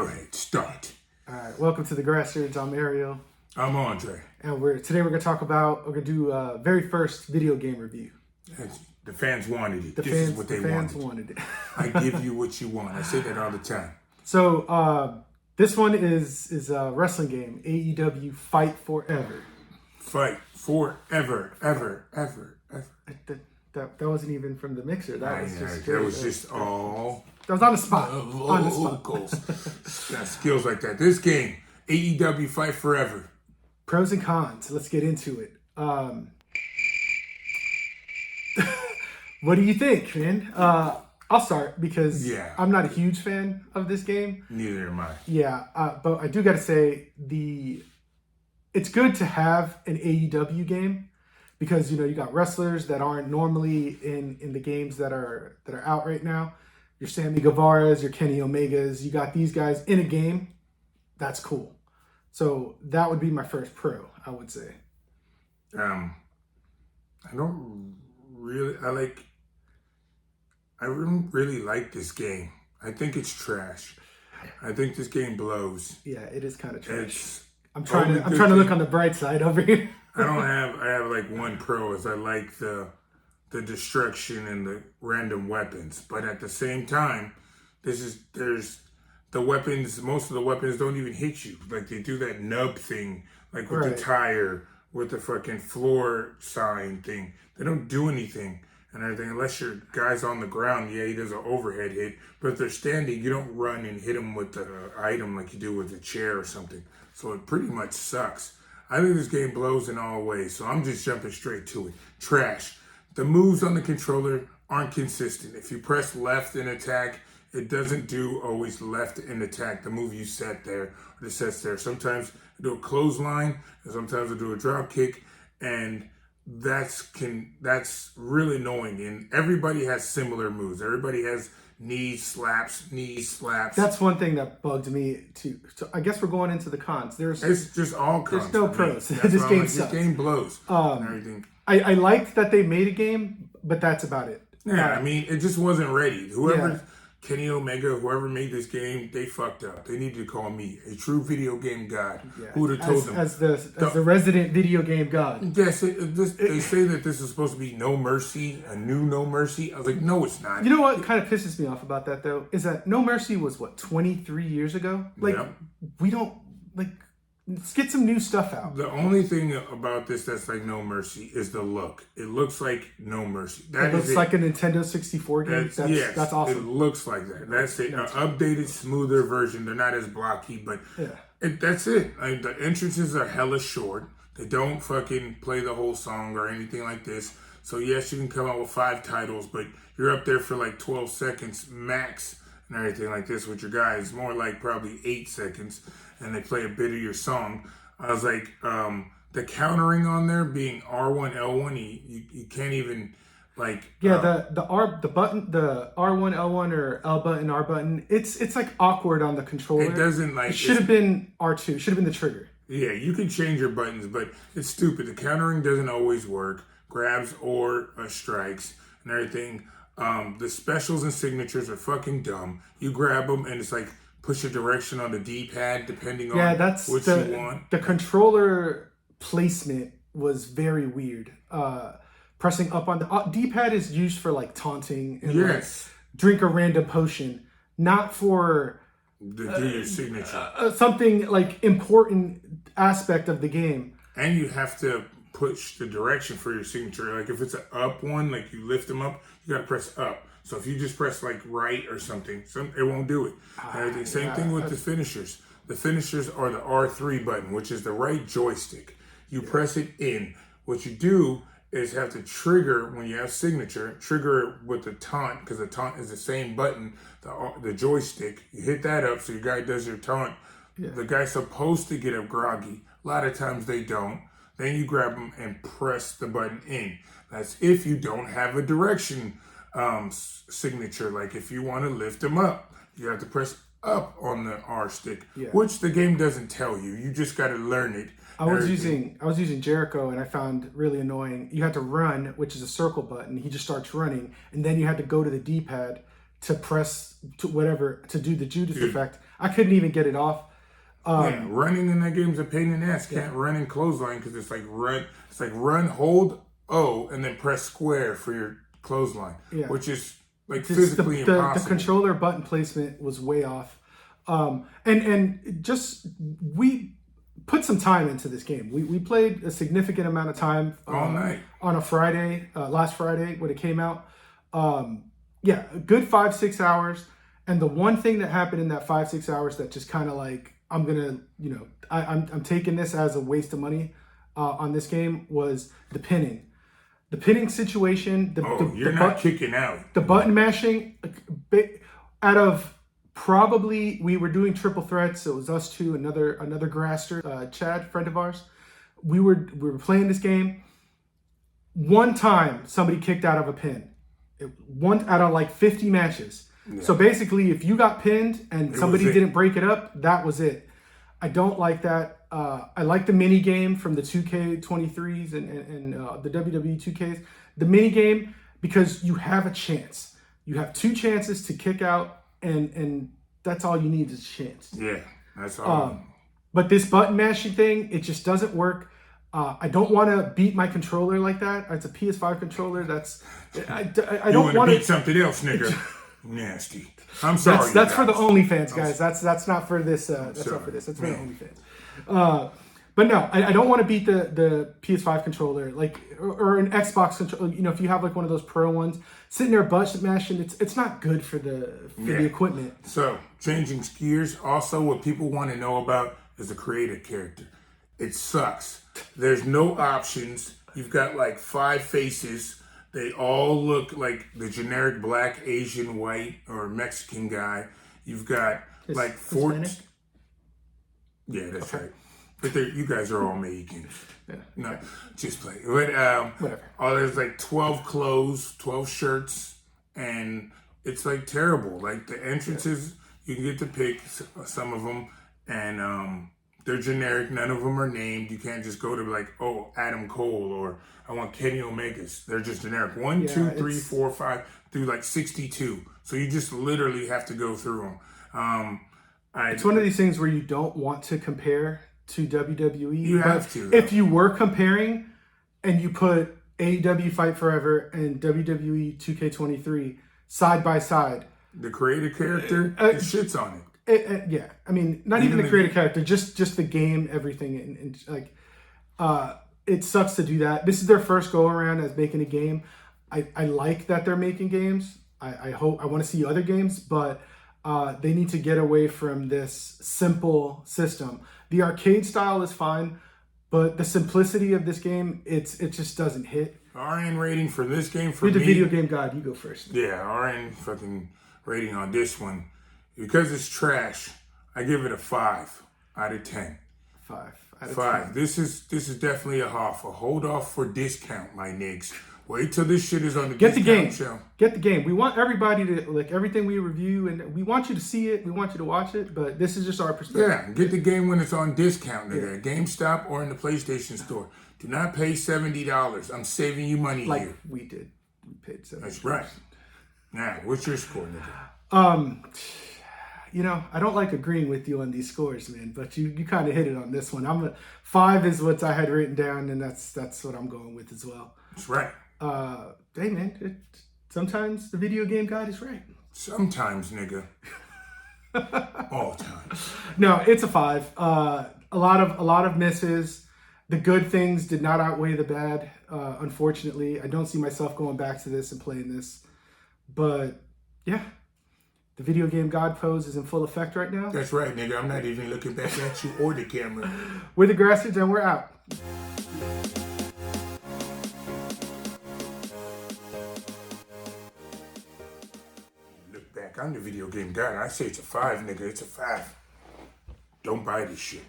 Go ahead, start. All right, welcome to the Grastards. I'm Ariel. I'm Andre. And today we're gonna do a very first video game review. The fans wanted it. The this fans, is what they wanted it. I give you what you want. I say that all the time. So this one is a wrestling game, AEW Fight Forever. Fight forever, ever. That wasn't even from the mixer. That was all. That was on the spot. On the spot. Got skills like that. This game, AEW Fight Forever. Pros and cons. Let's get into it. What do you think, man? I'll start because I'm not a huge fan of this game. Neither am I. Yeah, but I do got to say it's good to have an AEW game because you got wrestlers that aren't normally in the games that are out right now. Your Sammy Guevara's, your Kenny Omegas, you got these guys in a game. That's cool. So that would be my first pro, I would say. I don't really like this game. I think it's trash. I think this game blows. Yeah, it is kind of trash. I'm trying to look on the bright side over here. I have like one pro is I like the destruction and the random weapons, but at the same time, there's the weapons. Most of the weapons don't even hit you. Like they do that nub thing, like with the tire, with the fucking floor sign thing. They don't do anything and everything unless your guy's on the ground. Yeah, he does an overhead hit, but if they're standing, you don't run and hit them with the item like you do with a chair or something. So it pretty much sucks. I think this game blows in all ways, so I'm just jumping straight to it. Trash. The moves on the controller aren't consistent. If you press left in attack, it doesn't do always left in attack, the move you set there, or the sets there. Sometimes I do a clothesline, and sometimes I do a drop kick, and that's really annoying. And everybody has similar moves. Everybody has knee slaps. That's one thing that bugged me too. So I guess we're going into the cons. It's just all cons. There's no pros. This game sucks. This game blows. And everything. I liked that they made a game, but that's about it. Yeah, I mean, it just wasn't ready. Kenny Omega, whoever made this game, they fucked up. They needed to call me a true video game god. Yeah. Who would have told them? As the resident video game god. Yes, they say that this is supposed to be No Mercy, a new No Mercy. I was like, no, it's not. You know what kind of pisses me off about that, though? Is that No Mercy was, 23 years ago? We don't, let's get some new stuff out. The only thing about this that's like No Mercy is the look. It looks like No Mercy. It looks like a Nintendo 64 game. That's awesome. It looks like that. That's it. An updated, smoother version. They're not as blocky, but that's it. The entrances are hella short. They don't fucking play the whole song or anything like this. So yes, you can come out with 5 titles, but you're up there for like 12 seconds max and everything like this with your guys. More like probably 8 seconds. And they play a bit of your song. I was like, the countering on there being R1, L1, you can't even the R1, L1 or L button, R button. It's like awkward on the controller. It doesn't It should have been R2. Should have been the trigger. Yeah, you can change your buttons, but it's stupid. The countering doesn't always work. Grabs or strikes and everything. The specials and signatures are fucking dumb. You grab them and it's like push a direction on the D-pad depending on what you want. The controller placement was very weird. Pressing up on the D-pad is used for like taunting and drink a random potion, not for do your signature. Something like important aspect of the game. And you have to push the direction for your signature. Like if it's an up one, like you lift them up, you gotta press up. So if you just press like right or something, it won't do it. Same thing with the finishers. The finishers are the R3 button, which is the right joystick. You press it in. What you do is have to trigger when you have signature, trigger it with the taunt, because the taunt is the same button, the joystick. You hit that up so your guy does your taunt. Yeah. The guy's supposed to get up groggy. A lot of times they don't. Then you grab them and press the button in. That's if you don't have a direction signature. Like if you want to lift them up, you have to press up on the R stick, which the game doesn't tell you. You just got to learn it. I was using Jericho, and I found really annoying. You had to run, which is a circle button. He just starts running, and then you had to go to the D-pad to press to whatever to do the Judas effect. I couldn't even get it off. Yeah, running in that game's a pain in the ass. Can't run in clothesline because it's like run, hold O, and then press square for your clothesline, which is like physically impossible. The controller button placement was way off. And just we put some time into this game. We played a significant amount of time all night on a Friday, last Friday when it came out. Yeah, a good 5-6 hours. And the one thing that happened in that 5-6 hours that just kind of like I'm gonna, I'm taking this as a waste of money on this game was the pinning. The pinning situation. You're not kicking out. The button mashing. Out of probably, we were doing triple threats. So it was us two, another Grastards, Chad, friend of ours. We were playing this game. One time, somebody kicked out of a pin. One out of like 50 matches. Yeah. So basically, if you got pinned and somebody didn't break it up, that was it. I don't like that. I like the mini game from the 2K23s and the WWE 2Ks. The mini game, because you have a chance. You have 2 chances to kick out, and that's all you need is a chance. Yeah, that's all. But this button mashing thing, it just doesn't work. I don't want to beat my controller like that. It's a PS5 controller. I don't want to beat something else, nigga. Nasty. I'm sorry. That's for the OnlyFans, guys. That's not for this. That's not for this. That's for the OnlyFans. But no, I don't want to beat the PS5 controller, like or an Xbox controller. If you have like one of those Pro ones, sitting there butt mashing, it's not good for the equipment. So changing gears. Also, what people want to know about is the creative character. It sucks. There's no options. You've got like 5 faces. They all look like the generic black, Asian, white, or Mexican guy. You've got like 4. Yeah, that's right. But you guys are all Mexicans. Yeah. No, just play. But whatever. There's like 12 clothes, 12 shirts, and it's like terrible. Like the entrances, you can get to pick some of them, and they're generic. None of them are named. You can't just go to like, Adam Cole or I want Kenny Omegas. They're just generic. 1, 2, 3, 4, 5 through like 62. So you just literally have to go through them. It's one of these things where you don't want to compare to WWE. You have to. If you were comparing and you put AEW Fight Forever and WWE 2K23 side by side, the creative character shits on it. Yeah, I mean, not even the creative character, just the game, everything, and like, it sucks to do that. This is their first go around as making a game. I like that they're making games. I want to see other games, but they need to get away from this simple system. The arcade style is fine, but the simplicity of this game, it just doesn't hit. RN rating for this game for Read me. the video game guide. You go first. Yeah, RN fucking rating on this one. Because it's trash, I give it a 5 out of 10. 5 out of 5. 10. This is definitely a half. A hold off for discount, my niggas. Wait till this shit is on the Get the game. Show. Get the game. We want everybody to like everything we review, and we want you to see it. We want you to watch it, but this is just our perspective. Yeah, get the game when it's on discount, nigga. At GameStop or in the PlayStation Store. Do not pay $70. I'm saving you money like here. We did. We paid $70. That's right. Now, what's your score, nigga? I don't like agreeing with you on these scores, man, but you kind of hit it on this one. 5 is what I had written down, and that's what I'm going with as well. That's right. Hey, man, sometimes the video game guide is right. Sometimes, nigga. All times. No, it's a 5. A lot of misses. The good things did not outweigh the bad. Unfortunately, I don't see myself going back to this and playing this, but yeah. The video game God pose is in full effect right now. That's right, nigga. I'm not even looking back at you or the camera. We're the Grastards, and we're out. Look back. I'm the video game guy. I say it's a 5, nigga. It's a 5. Don't buy this shit.